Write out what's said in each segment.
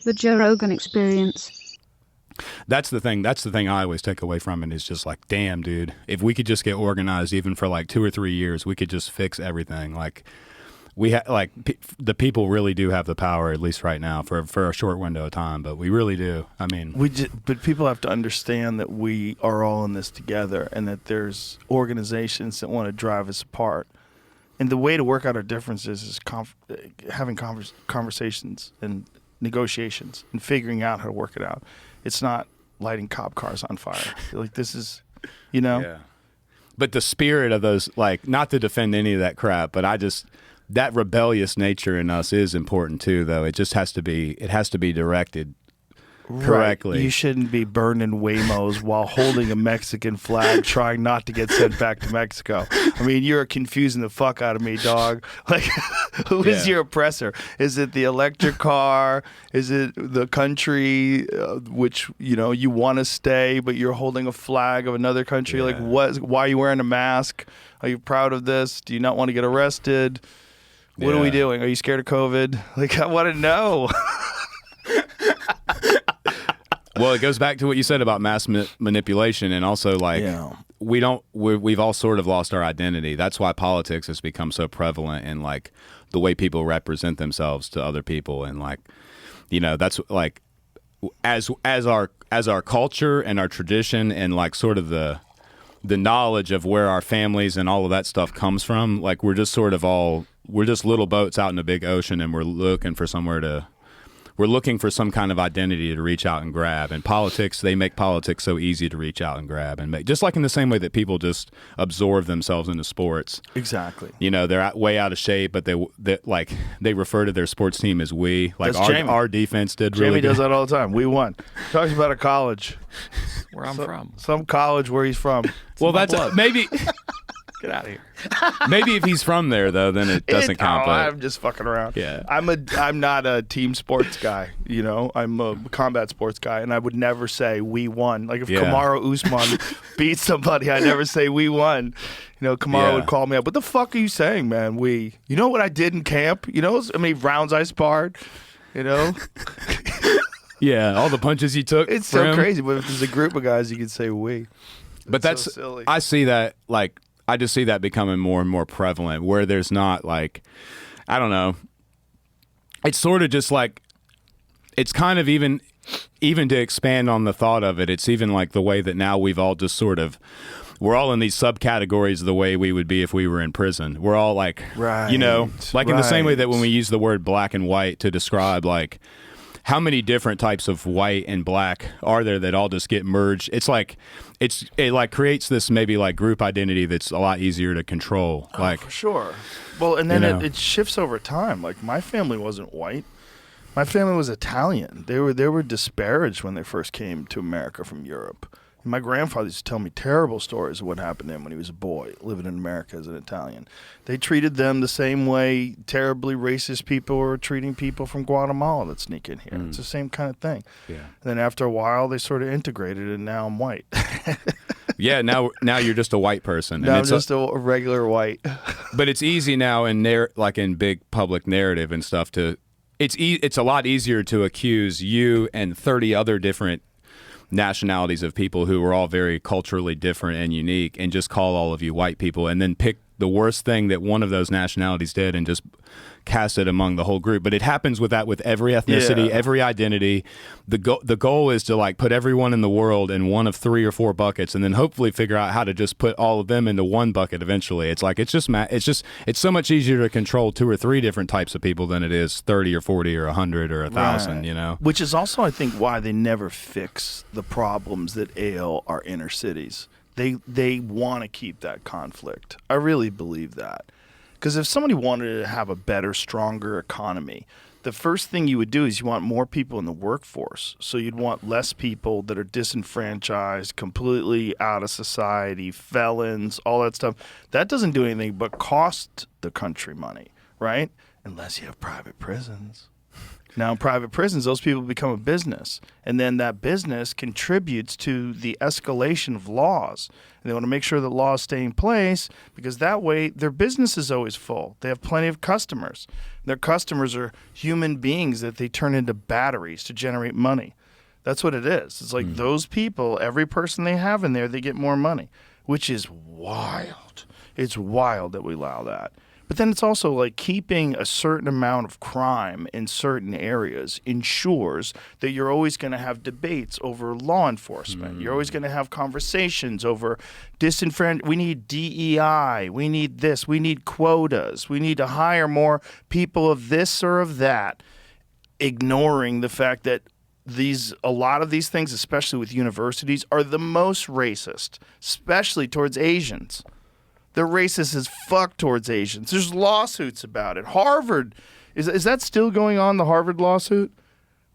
The Joe Rogan Experience. That's the thing. That's the thing I always take away from it is just like, damn, dude, if we could just get organized even for like 2 or 3 years, we could just fix everything. Like the people really do have the power, at least right now, for a short window of time. But we really do. I mean, but people have to understand that we are all in this together, and that there's organizations that want to drive us apart. And the way to work out our differences is having conversations and negotiations and figuring out how to work it out. It's not lighting cop cars on fire. Like, this is, Yeah. But the spirit of those, like, not to defend any of that crap, but that rebellious nature in us is important too, though. It just has to be directed correctly. Right. You shouldn't be burning Waymos while holding a Mexican flag, trying not to get sent back to Mexico. I mean, you're confusing the fuck out of me, dog. Like, who is your oppressor? Is it the electric car? Is it the country which, you want to stay, but you're holding a flag of another country? Yeah. Like, why are you wearing a mask? Are you proud of this? Do you not want to get arrested? What are we doing? Are you scared of COVID? Like, I want to know. Well, it goes back to what you said about mass manipulation, and also like we've all sort of lost our identity. That's why politics has become so prevalent in like the way people represent themselves to other people, and like that's like as our culture and our tradition and like sort of the knowledge of where our families and all of that stuff comes from. Like we're just little boats out in a big ocean, and we're looking for some kind of identity to reach out and grab. And politics, they make politics so easy to reach out and grab and make, just like in the same way that people just absorb themselves into sports. Exactly. They're way out of shape, but they refer to their sports team as we. Like our defense did really Jamie good. does that all the time. We won. Talks about a college. Where I'm from. Some college where he's from. Well, that's maybe. Get out of here. Maybe if he's from there, though, then it doesn't count. But I'm just fucking around. Yeah. I'm not a team sports guy. I'm a combat sports guy, and I would never say we won. Like if Kamaru Usman beat somebody, I never say we won. Kamaru would call me up. What the fuck are you saying, man? We. You know what I did in camp? How many rounds I sparred? Yeah, all the punches you took. It's so crazy. But if there's a group of guys, you could say we. But that's so silly. I see that I just see that becoming more and more prevalent, where there's not like, I don't know. It's sort of just like, it's kind of even to expand on the thought of it. It's even like the way that now we've all just we're all in these subcategories of the way we would be if we were in prison. We're all like, in the same way that when we use the word black and white to describe like, how many different types of white and black are there that all just get merged? It's like it creates this maybe like group identity that's a lot easier to control. Like for sure. Well, and then it shifts over time. Like my family wasn't white. My family was Italian. They were disparaged when they first came to America from Europe. And my grandfather used to tell me terrible stories of what happened to him when he was a boy living in America as an Italian. They treated them the same way terribly racist people were treating people from Guatemala that sneak in here. It's the same kind of thing. Yeah. And then after a while, they sort of integrated, and now I'm white. Yeah, now you're just a white person. Now I'm just a regular white. But it's easy now in big public narrative and stuff it's a lot easier to accuse you and 30 other different nationalities of people who are all very culturally different and unique, and just call all of you white people, and then pick the worst thing that one of those nationalities did and just cast it among the whole group. But it happens with every ethnicity, every identity. The goal is to like put everyone in the world in one of 3 or 4 buckets, and then hopefully figure out how to just put all of them into one bucket eventually. It's like it's so much easier to control 2 or 3 different types of people than it is 30 or 40 or 100 or 1,000. Which is also, I think, why they never fix the problems that ail our inner cities. They want to keep that conflict. I really believe that. Because if somebody wanted to have a better, stronger economy, the first thing you would do is you want more people in the workforce. So you'd want less people that are disenfranchised, completely out of society, felons, all that stuff. That doesn't do anything but cost the country money, right? Unless you have private prisons. Now in private prisons, those people become a business, and then that business contributes to the escalation of laws. And they want to make sure that laws stay in place because that way their business is always full. They have plenty of customers. Their customers are human beings that they turn into batteries to generate money. That's what it is. It's like those people, every person they have in there, they get more money, which is wild. It's wild that we allow that. But then it's also like keeping a certain amount of crime in certain areas ensures that you're always going to have debates over law enforcement. You're always going to have conversations over disenfranchisement. We need DEI. We need this. We need quotas. We need to hire more people of this or of that, ignoring the fact that a lot of these things, especially with universities, are the most racist, especially towards Asians. They're racist as fuck towards Asians. There's lawsuits about it. Harvard, is that still going on, the Harvard lawsuit?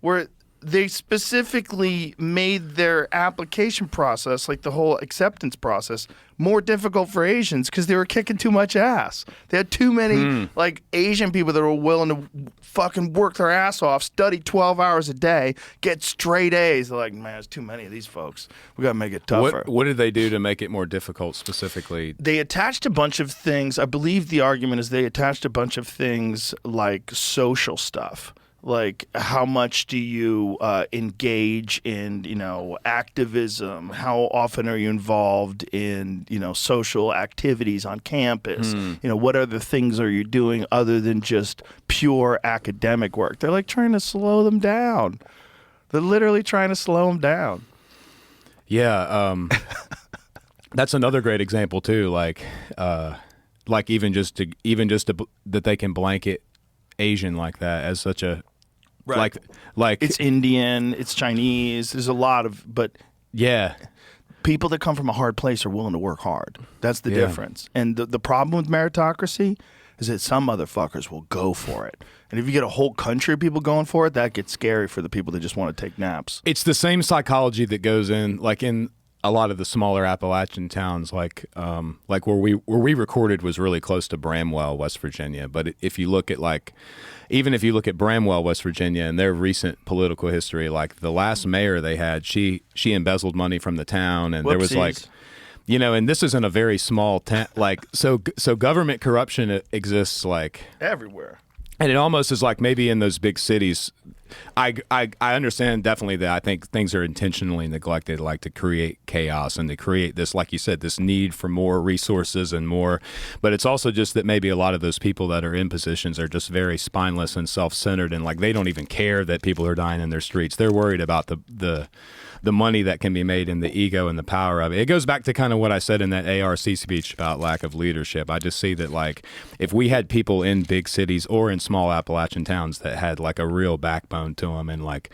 Where they specifically made their application process, like the whole acceptance process, more difficult for Asians because they were kicking too much ass. They had too many like Asian people that were willing to fucking work their ass off, study 12 hours a day, get straight A's. They're like, man, there's too many of these folks. We got to make it tougher. What did they do to make it more difficult specifically? They attached a bunch of things. I believe the argument is they attached a bunch of things like social stuff. Like, how much do you engage in, activism? How often are you involved in, social activities on campus? What other things are you doing other than just pure academic work? They're like trying to slow them down. They're literally trying to slow them down. Yeah, that's another great example too. Like even just that they can blanket Asian like that as such a. Right. Like it's Indian, it's Chinese. There's a lot of, but yeah, people that come from a hard place are willing to work hard. That's the difference. And the problem with meritocracy is that some motherfuckers will go for it. And if you get a whole country of people going for it, that gets scary for the people that just want to take naps. It's the same psychology that goes in, like in a lot of the smaller Appalachian towns, like where we recorded was really close to Bramwell, West Virginia. But if you look at even if you look at Bramwell, West Virginia, and their recent political history, like the last mayor they had, she embezzled money from the town, and there was like, and this isn't a very small town, so government corruption exists like everywhere, and it almost is like maybe in those big cities. I understand definitely that I think things are intentionally neglected, like to create chaos and to create this, like you said, this need for more resources and more. But it's also just that maybe a lot of those people that are in positions are just very spineless and self-centered, and like they don't even care that people are dying in their streets. They're worried about the money that can be made and the ego and the power of it. It goes back to kind of what I said in that ARC speech about lack of leadership. I just see that like if we had people in big cities or in small Appalachian towns that had like a real backbone to them and like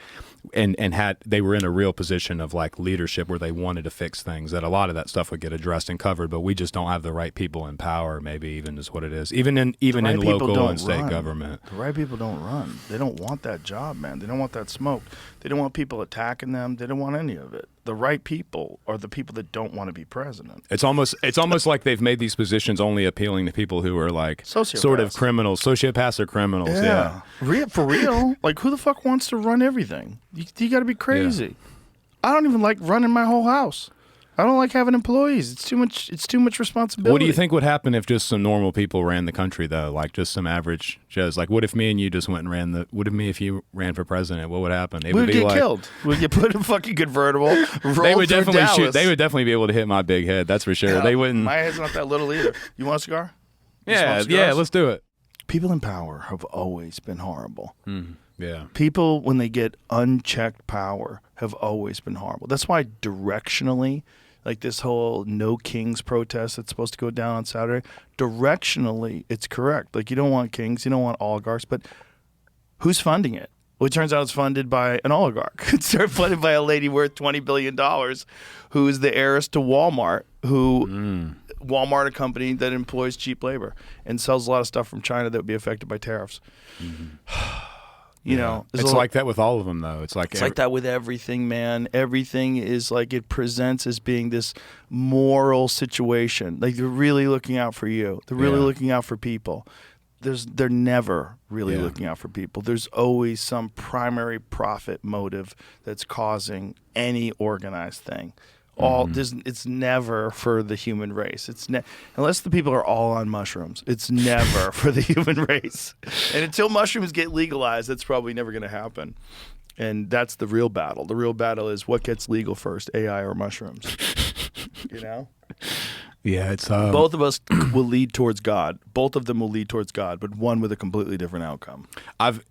and had they were in a real position of like leadership where they wanted to fix things, that a lot of that stuff would get addressed and covered. But we just don't have the right people in power, maybe even is what it is. Even in local and state government. The right people don't run. They don't want that job, man. They don't want that smoke. They don't want people attacking them. They don't want any of it. The right people are the people that don't want to be president. It's almost like they've made these positions only appealing to people who are like sort of criminals, sociopaths or criminals. Yeah. For real. Like, who the fuck wants to run everything? You got to be crazy. Yeah. I don't even like running my whole house. I don't like having employees. It's too much responsibility. What do you think would happen if just some normal people ran the country, though? Like just some average Joes. Like, what if me and you just went and ran what if you ran for president? What would happen? We'd get killed. We'd get put in a fucking convertible. They would definitely shoot. They would definitely be able to hit my big head. That's for sure. They wouldn't. My head's not that little either. You want a cigar? Yeah. Let's do it. People in power have always been horrible. Yeah. People, when they get unchecked power, have always been horrible. That's why directionally, like this whole No Kings protest that's supposed to go down on Saturday, directionally, it's correct. Like, you don't want kings, you don't want oligarchs, but who's funding it? Well, it turns out it's funded by an oligarch. It's funded by a lady worth $20 billion who is the heiress to Walmart, Walmart, a company that employs cheap labor and sells a lot of stuff from China that would be affected by tariffs. You know, it's like that with all of them, though. It's like that with everything, man. Everything is like it presents as being this moral situation. Like they're really looking out for you. They're really looking out for people. they're never really looking out for people. There's always some primary profit motive that's causing any organized thing. It's never for the human race. Unless the people are all on mushrooms, it's never for the human race. And until mushrooms get legalized, that's probably never going to happen. And that's the real battle. The real battle is what gets legal first, AI or mushrooms. You know? Yeah, it's both of us will lead towards God. Both of them will lead towards God, but one with a completely different outcome.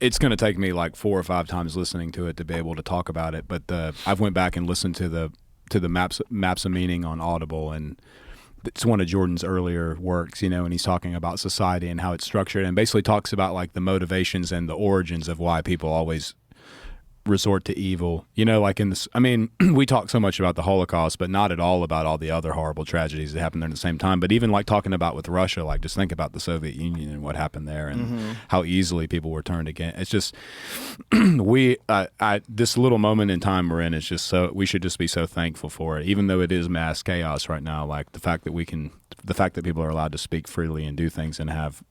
It's going to take me like 4 or 5 times listening to it to be able to talk about it. But I've went back and listened to the maps of meaning on Audible, and it's one of Jordan's earlier works, and he's talking about society and how it's structured, and basically talks about like the motivations and the origins of why people always resort to evil. Like in this, I mean, we talk so much about the Holocaust, but not at all about all the other horrible tragedies that happened there at the same time. But even like talking about with Russia, like just think about the Soviet Union and what happened there, and how easily people were turned against. It's just this little moment in time we're in is just so, we should just be so thankful for it, even though it is mass chaos right now. Like the fact that people are allowed to speak freely and do things and have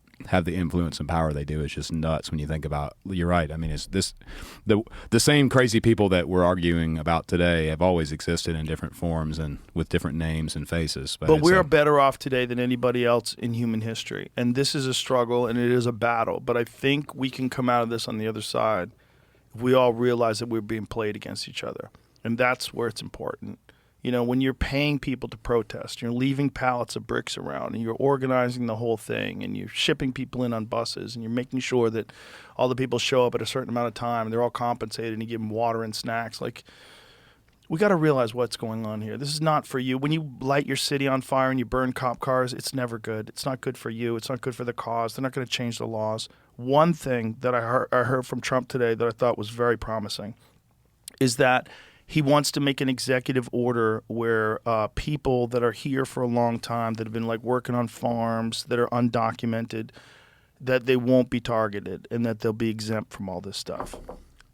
the influence and power they do is just nuts when you think about. You're right. I mean, it's the same crazy people that we're arguing about today have always existed in different forms and with different names and faces. But we're better off today than anybody else in human history, and this is a struggle and it is a battle. But I think we can come out of this on the other side if we all realize that we're being played against each other, and that's where it's important. When you're paying people to protest, you're leaving pallets of bricks around, and you're organizing the whole thing, and you're shipping people in on buses, and you're making sure that all the people show up at a certain amount of time, and they're all compensated, and you give them water and snacks. Like, we got to realize what's going on here. This is not for you. When you light your city on fire and you burn cop cars, it's never good. It's not good for you. It's not good for the cause. They're not going to change the laws. One thing that I heard from Trump today that I thought was very promising is that he wants to make an executive order where people that are here for a long time, that have been like working on farms, that are undocumented, that they won't be targeted and that they'll be exempt from all this stuff.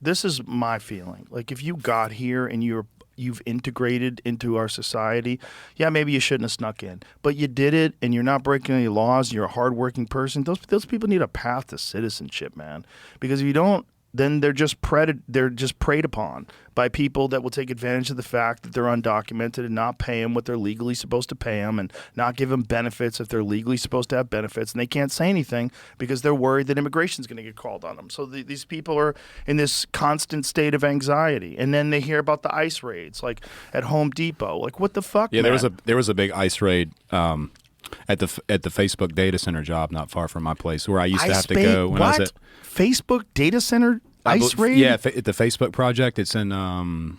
This is my feeling. Like, if you got here and you've integrated into our society, yeah, maybe you shouldn't have snuck in, but you did it and you're not breaking any laws. You're a hardworking person. Those people need a path to citizenship, man. Because if you don't, then they're just preyed upon by people that will take advantage of the fact that they're undocumented and not pay them what they're legally supposed to pay them, and not give them benefits if they're legally supposed to have benefits, and they can't say anything because they're worried that immigration's going to get called on them. So these people are in this constant state of anxiety, and then they hear about the ICE raids, like at Home Depot. Like, what the fuck? Yeah, man? there was a big ICE raid at the Facebook data center job not far from my place, where I used to have to go when I was at Facebook data center ICE raid. Yeah, at the Facebook project. It's in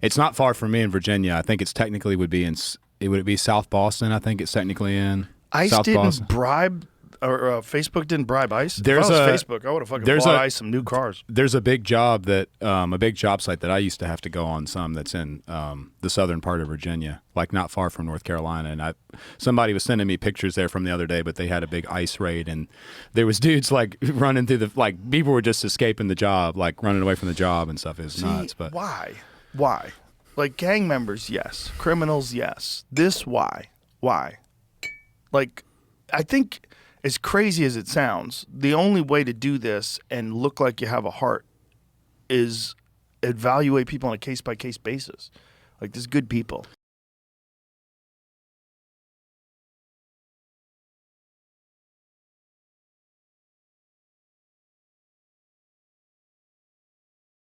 it's not far from me in Virginia. I think it's technically would it be South Boston. I think it's technically in ICE South didn't Boston. bribe. Or Facebook didn't bribe ICE. There's if I was Facebook, I would have fucking bought ICE some new cars. There's a big job a big job site that I used to have to go on that's in the southern part of Virginia, like not far from North Carolina. And somebody was sending me pictures there from the other day, but they had a big ICE raid, and there was dudes like running through people were just escaping the job, like running away from the job and stuff. It was nuts. But why? Like, gang members, yes. Criminals, yes. Why? Like, I think, as crazy as it sounds, the only way to do this and look like you have a heart is evaluate people on a case-by-case basis. Like, there's good people.